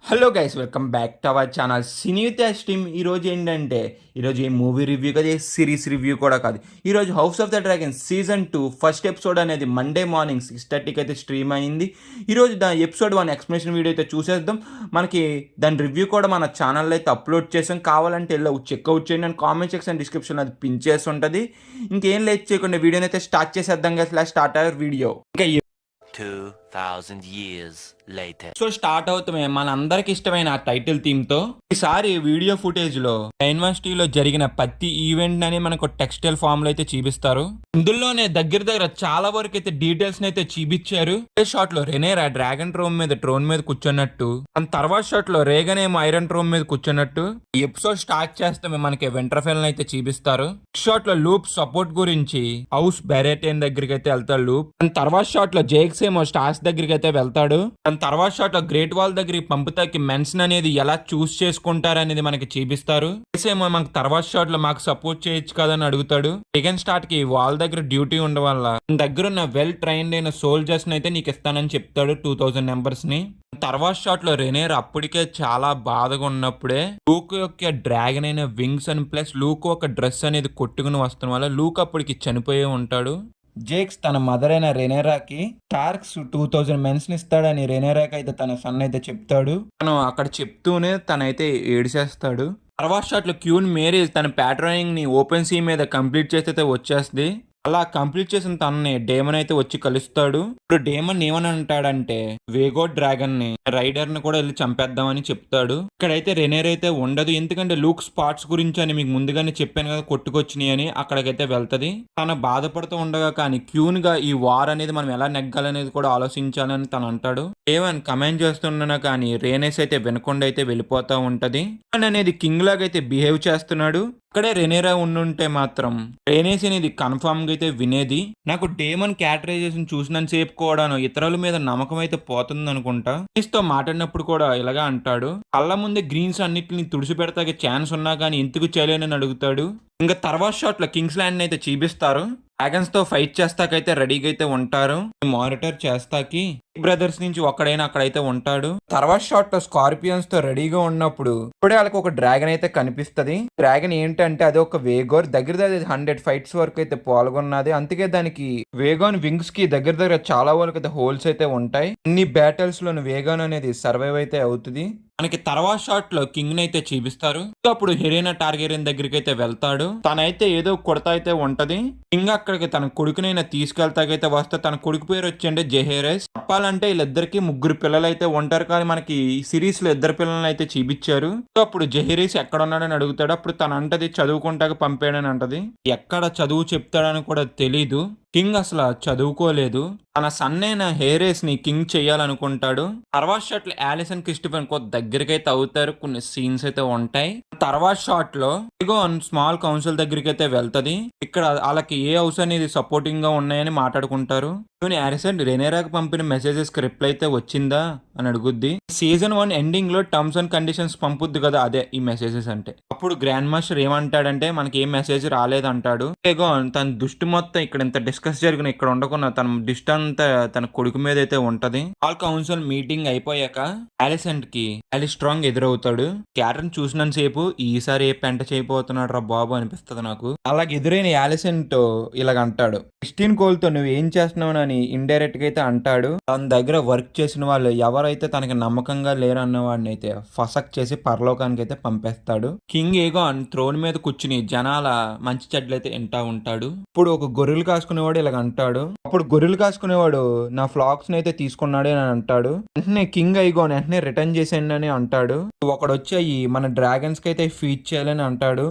Hello guys, welcome back to our channel cine with stream. ఈరోజు ఏంటంటే ఈరోజు ఏ movie review కదా, ఏ సిరీస్ రివ్యూ కూడా కాదు. ఈరోజు house of the dragon season 2 first episode అనేది మండే మార్నింగ్ 6:30కి అయితే స్ట్రీమ్ అయింది. ఈరోజు దాని ఎపిసోడ్ 1 ఎక్స్ప్లెనేషన్ వీడియో అయితే చూసేద్దాం. మనకి దాని రివ్యూ కూడా మన ఛానల్లో అయితే అప్లోడ్ చేసాం. కావాలంటే వెళ్ళి చెక్అవుట్ చేయండి. నేను కామెంట్ సెక్షన్ డిస్క్రిప్షన్ అది పిన్ చేసి ఉంటుంది. ఇంకేం లేట్ చేయకుండా వీడియోని అయితే స్టార్ట్ చేసేద్దాం కదా. స్టార్ట్ అయ్యే వీడియో ఇంకా 2000 years later. సో స్టార్ట్ అవుతామే మన అందరికి ఇష్టమైన ఆ టైటిల్ థీమ్ తో. ఈసారి వీడియో ఫుటేజ్ లో యూనివర్సిటీలో జరిగిన ప్రతి ఈవెంట్ అని మనకు టెక్స్టైల్ ఫామ్ లో అయితే చూపిస్తారు. ఇందులోనే దగ్గర చాలా వరకు అయితే డీటెయిల్స్ అయితే చూపించారు. షాట్ లో రెనేరా డ్రాగన్ ట్రోన్ మీద కూర్చున్నట్టు, అండ్ తర్వాత షాట్ లో రేగన్ ఏమో ఐరన్ ట్రోన్ మీద కూర్చున్నట్టు. ఈ ఎపిసోడ్ స్టార్ట్ చేస్తే మనకి వింటర్ఫెల్ అయితే చూపిస్తారు. షాట్ లో లూప్ సపోర్ట్ గురించి హౌస్ బెరెటేన్ దగ్గరికి అయితే వెళ్తాడు లూప్. అండ్ తర్వాత షాట్ లో జేక్స్ ఏమో స్టార్స్ దగ్గరికి అయితే వెళ్తాడు. తర్వాత షాట్ లో గ్రేట్ వాల్ దగ్గరికి పంపుతాకి మెన్షన్ అనేది ఎలా చూస్ చేసుకుంటారు అనేది మనకి చూపిస్తారు. ఏమో మనకు తర్వాత షాట్ లో మాకు సపోర్ట్ చేయొచ్చు కదా అని అడుగుతాడు. సెకండ్ స్టార్ట్ కి వాల్ దగ్గర డ్యూటీ ఉండడం వల్ల దగ్గర ఉన్న వెల్ ట్రైన్డ్ అయిన సోల్జర్స్ అయితే నీకు ఇస్తానని చెప్తాడు 2000 మెంబర్స్ ని. తర్వాత షాట్ లో రెనేర్ అప్పటికే చాలా బాధగా ఉన్నప్పుడే లూక్ యొక్క డ్రాగన్ అయిన వింగ్స్ అని ప్లస్ లూక్ ఒక డ్రెస్ అనేది కొట్టుకుని వస్తున్న వల్ల లూక్ అప్పటికి చనిపోయి ఉంటాడు. జేక్స్ తన మదర్ అయిన రెనేరాకి టార్క్స్ 2000 మెన్స్ ని ఇస్తాడని రెనేరాకి అయితే తన సన్ అయితే చెప్తాడు. తను అక్కడ చెప్తూనే తనైతే ఏడిసేస్తాడు. తర్వాత షాట్ లో క్యూన్ మేరీ తన ప్యాట్రాయింగ్ ని ఓపెన్ సీ మీద కంప్లీట్ చేస్తే వచ్చేస్తుంది. అలా కంప్లీట్ చేసిన తనని డేమన్ అయితే వచ్చి కలుస్తాడు. ఇప్పుడు డేమన్ ఏమని అంటాడంటే వేగో డ్రాగన్ ని రైడర్ ని కూడా వెళ్ళి చంపేద్దామని చెప్తాడు. ఇక్కడైతే రెనేర్ అయితే ఉండదు, ఎందుకంటే లూక్ స్పాట్స్ గురించి అని మీకు ముందుగానే చెప్పాను కదా కొట్టుకొచ్చినాయి అని. అక్కడికైతే వెళ్తది. తను బాధపడుతూ ఉండగా కానీ క్యూన్ గా ఈ వార్ అనేది మనం ఎలా నెగ్గాలనేది కూడా ఆలోచించాలని తను అంటాడు. ఏమని కమెంట్ చేస్తున్నా కానీ రేనేస్ అయితే వినకుండా అయితే వెళ్ళిపోతా ఉంటది. అనేది కింగ్ లాగా అయితే బిహేవ్ చేస్తున్నాడు. అక్కడే రెనేరా ఉండుంటే మాత్రం రేనేస్ అనేది కన్ఫామ్ గా అయితే వినేది. నాకు డేమన్ క్యారెక్టరైజేషన్ చూసినంత సేపు కూడా ఇతరుల మీద నమ్మకం అయితే పోతుంది అనుకుంటా. తో మాట్లాడినప్పుడు కూడా ఇలాగా అంటాడు. కళ్ళ ముందే గ్రీన్స్ అన్నిటిని తుడిచి పెడతాకి ఛాన్స్ ఉన్నా కానీ ఎందుకు చేయలేనని అడుగుతాడు. ఇంకా తర్వాత షాట్ లో కింగ్స్ ల్యాండ్ అయితే చూపిస్తారు. డ్రాగన్స్ తో ఫైట్ చేస్తాకైతే రెడీగా అయితే ఉంటారు. మానిటర్ చేస్తాకి బ్రదర్స్ నుంచి ఒక్కడైనా అక్కడైతే ఉంటాడు. తర్వాత షాట్ లో స్కార్పియన్స్ తో రెడీగా ఉన్నప్పుడు ఇప్పుడే వాళ్ళకి ఒక డ్రాగన్ అయితే కనిపిస్తది. డ్రాగన్ ఏంటంటే అది ఒక వేగోర్ దగ్గర 100 ఫైట్స్ వరకు అయితే పాల్గొన్నది. అందుకే దానికి వేగోన్ వింగ్స్ కి దగ్గర చాలా వరకు అయితే హోల్స్ అయితే ఉంటాయి. అన్ని బ్యాటిల్స్ లో వేగోన్ అనేది సర్వైవ్ అయితే అవుతుంది. మనకి తర్వాత షాట్ లో కింగ్ ని అయితే చూపిస్తారు. అప్పుడు హెరీనా టార్గెరియన్ దగ్గరికి అయితే వెళ్తాడు. తనైతే ఏదో కొడత అయితే ఉంటది. కింగ్ అక్కడికి తన కొడుకునైనా తీసుకెళ్తాకైతే వస్తే తన కొడుకు పేరు వచ్చండి జెహేరెస్. చెప్పాలంటే వీళ్ళిద్దరికి 3 పిల్లలు అయితే ఉంటారు, కానీ మనకి సిరీస్ లో 2 పిల్లలను అయితే చూపించారు. అప్పుడు జెహేరెస్ ఎక్కడ ఉన్నాడని అడుగుతాడు. అప్పుడు తన అంటది చదువుకుంటాక పంపాడని అంటది. ఎక్కడ చదువు చెప్తాడని కూడా తెలీదు. కింగ్ అసలు చదువుకోలేదు. తన సన్ అయిన హేరేస్ ని కింగ్ చెయ్యాలనుకుంటాడు. తర్వాత షాట్ లో ఆలిసన్ క్రిస్టఫర్ దగ్గరికి అయితే అవుతారు. కొన్ని సీన్స్ అయితే ఉంటాయి. తర్వాత షాట్ లో స్మాల్ కౌన్సిల్ దగ్గరికి అయితే వెళ్తది. ఇక్కడ వాళ్ళకి ఏ హౌస్ అనేది సపోర్టింగ్ గా ఉన్నాయని మాట్లాడుకుంటారు. ఆలిసన్ రెనేరాకి పంపిన మెసేజెస్ కి రిప్లై అయితే వచ్చిందా అని అడుగుద్ది. సీజన్ 1 ఎండింగ్ లో టర్మ్స్ అండ్ కండిషన్స్ పంపుద్ది కదా, అదే ఈ మెసేజెస్ అంటే. అప్పుడు గ్రాండ్ మాస్టర్ ఏమంటాడంటే మనకి ఏ మెసేజ్ రాలేదంటాడు. తన దృష్టి మొత్తం ఇక్కడ ఇంత డిస్కస్ జరిగిన ఇక్కడ ఉండకుండా తన దృష్టి అంతా తన కొడుకు మీద అయితే ఉంటది. ఆల్ కౌన్సిల్ మీటింగ్ అయిపోయాక ఆలిసెంట్ కి స్ట్రాంగ్ ఎదురవుతాడు. క్యారెన్ చూసినంత సేపు ఈసారి ఏ పెంట చేయబోతున్నాడు రా బాబు అనిపిస్తుంది నాకు. అలాగే ఎదురైన ఆలిసెంట్ ఇలాగ అంటాడు, 16 కోల్తో నువ్వు ఏం చేస్తున్నావు అని ఇండైరెక్ట్ గా అయితే అంటాడు. తన దగ్గర వర్క్ చేసిన వాళ్ళు ఎవరైతే తనకి నమ్మకంగా లేరు అన్న వాడిని అయితే ఫసక్ చేసి పరలోకానికి అయితే పంపేస్తాడు. కింగ్ ఏగోన్ థ్రోన్ మీద కూర్చుని జనాల మంచి చెడ్లు అయితే వింటా ఉంటాడు. ఇప్పుడు ఒక గొర్రెలు కాసుకునేవాడు ఇలాగ అంటాడు. అప్పుడు గొర్రెలు కాసుకునేవాడు నా ఫ్లాక్స్ ని అయితే తీసుకున్నాడు అని అంటాడు. వెంటనే కింగ్ ఐగోన్ వెంటనే రిటర్న్ చేసేయండి అని అంటాడు. ఒకడు వచ్చి మన డ్రాగన్స్ కి అయితే ఫీడ్ చేయాలని అంటాడు.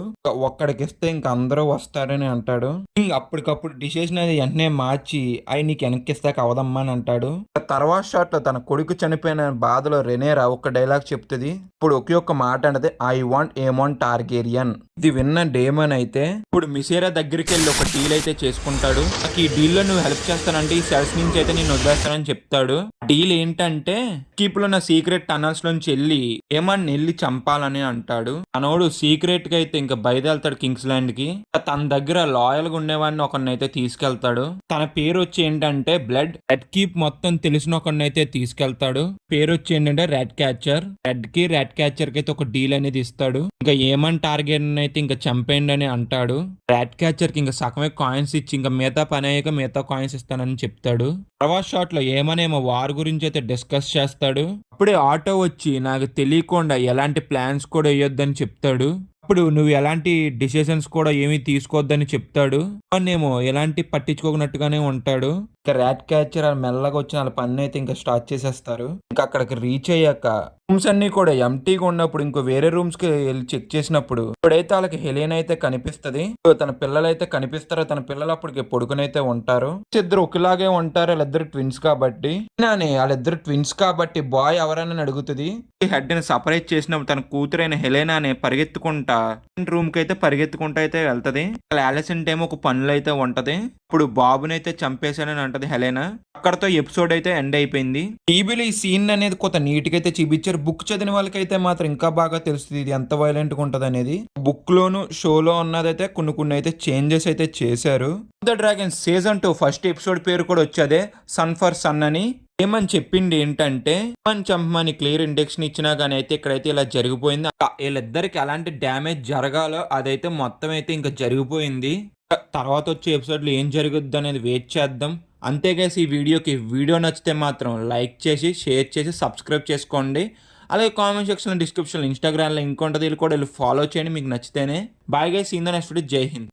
ఒక్కడికి ఇస్తే ఇంక అందరూ వస్తారని అంటాడు. కింగ్ అప్పటికప్పుడు డిసిషన్ అది వెంటనే మార్చి అవి నీకు వెనక్కిస్తాక అవదమ్మా అని అంటాడు. తర్వాత షాట్ లో తన కొడుకు చనిపోయిన బాధలో రెనేరా ఒక డైలాగ్ చెప్తుంది. ఇప్పుడు ఒకే ఒక్క మాట అంటే ఐ వాంట్ ఏమోన్ టార్గేరియన్. ఇది విన్న డేమన్ అయితే ఇప్పుడు మిసేరా దగ్గరికి వెళ్ళి ఒక డీల్ అయితే చేసుకుంటాడు. నీకు ఈ డీల్ లో నువ్వు హెల్ప్ చేస్తానంటే ఈ సెల్స్ నుంచి అయితే నేను వదిలేస్తానని చెప్తాడు. డీల్ ఏంటంటే కీప్ లో ఉన్న సీక్రెట్ టనల్స్ లోంచి వెళ్ళి చంపాలని అంటాడు. తనోడు సీక్రెట్ గా అయితే ఇంకా బయలుదేళ్తాడు కింగ్స్ ల్యాండ్ కి. తన దగ్గర లాయల్ గా ఉండేవాడిని ఒకరినైతే తీసుకెళ్తాడు. తన పేరు వచ్చి ఏంటంటే బ్లడ్. రెడ్ కీప్ మొత్తం తెలిసిన ఒకరినైతే తీసుకెళ్తాడు. పేరు వచ్చి ఏంటంటే రెడ్ క్యాచర్. రెడ్ క్యాచర్ కి అయితే ఒక డీల్ అనేది ఇస్తాడు. ఇంకా ఏమన్ టార్గెట్ అయితే ఇంకా చంపేయండి అని అంటాడు. రెడ్ క్యాచర్ కి ఇంకా సగమే కాయిన్స్ ఇచ్చి ఇంకా మిగతా పని అయ్యాక మిగతా కాయిన్స్ ఇస్తానని చెప్తాడు. తర్వాత షాట్ లో ఏమనేమో వార్ గురించి అయితే డిస్కస్ చేస్తాడు. అప్పుడే ఆటో వచ్చి నాకు తెలియకుండా ఎలాంటి ప్లాన్స్ కూడా వేయొద్దని చెప్తాడు. అప్పుడు నువ్వు ఎలాంటి డిసిషన్స్ కూడా ఏమీ తీసుకోవద్దని చెప్తాడు. ఏమో ఎలాంటి పట్టించుకోనట్టుగానే ఉంటాడు. ఇంకా ర్యాట్ క్యాచర్ మెల్లగా వచ్చి వాళ్ళ పని అయితే ఇంకా స్టార్ట్ చేసేస్తారు. ఇంకా అక్కడికి రీచ్ అయ్యాక రూమ్స్ అన్ని కూడా ఎంటీగా ఉన్నప్పుడు ఇంకో వేరే రూమ్స్ కి వెళ్ళి చెక్ చేసినప్పుడు ఇప్పుడైతే వాళ్ళకి హెలెన్ అయితే కనిపిస్తది. తన పిల్లలు అయితే కనిపిస్తారో తన పిల్లలు అప్పటికి పొడుకునైతే ఉంటారు. ఇద్దరు ఒకలాగే ఉంటారు. వాళ్ళిద్దరు ట్విన్స్ కాబట్టి వాళ్ళిద్దరు ట్విన్స్ కాబట్టి బాయ్ ఎవరైనా అడుగుతుంది. హెడ్ ని సపరేట్ చేసినప్పుడు తన కూతురైన హెలెనా అని పరిగెత్తుకుంటా రూమ్ కి అయితే పరిగెత్తుకుంటా అయితే వెళ్తది. అలెసెంట్ ఏమో ఒక పనులు అయితే ఉంటది. ఇప్పుడు బాబునైతే చంపేశానని అంటది హెలెనా. అక్కడతో ఎపిసోడ్ అయితే ఎండ్ అయిపోయింది. టీవీలో ఈ సీన్ అనేది కొత్త నీట్ గా అయితే చూపించారు. బుక్ చదివిన వాళ్ళకైతే మాత్రం ఇంకా బాగా తెలుస్తుంది ఇది ఎంత వైలెంట్ గా ఉంటది అనేది. బుక్ లోను షోలో ఉన్నదైతే కొన్ని అయితే చేంజెస్ అయితే చేశారు. The dragon season 2 first episode పేరు కూడా వచ్చేదే సన్ ఫర్ సన్ అని. ఏమని చెప్పింది ఏంటంటే చంపమని క్లియర్ ఇండెక్షన్ ఇచ్చినా గానీ అయితే ఇక్కడైతే ఇలా జరిగిపోయింది. వీళ్ళిద్దరికి ఎలాంటి డ్యామేజ్ జరగాలో అదైతే మొత్తం అయితే ఇంకా జరిగిపోయింది. తర్వాత వచ్చే ఎపిసోడ్లో ఏం జరుగుద్ది అనేది వెయిట్ చేద్దాం. అంతేగాసి ఈ వీడియో నచ్చితే మాత్రం లైక్ చేసి షేర్ చేసి సబ్స్క్రైబ్ చేసుకోండి. అలాగే కామెంట్ సెక్షన్లో డిస్క్రిప్షన్లో ఇన్స్టాగ్రామ్లో లింక్ ఉంటుంది. కూడా ఫాలో చేయండి మీకు నచ్చితేనే. Bye guys, see in the next video. జై హింద్.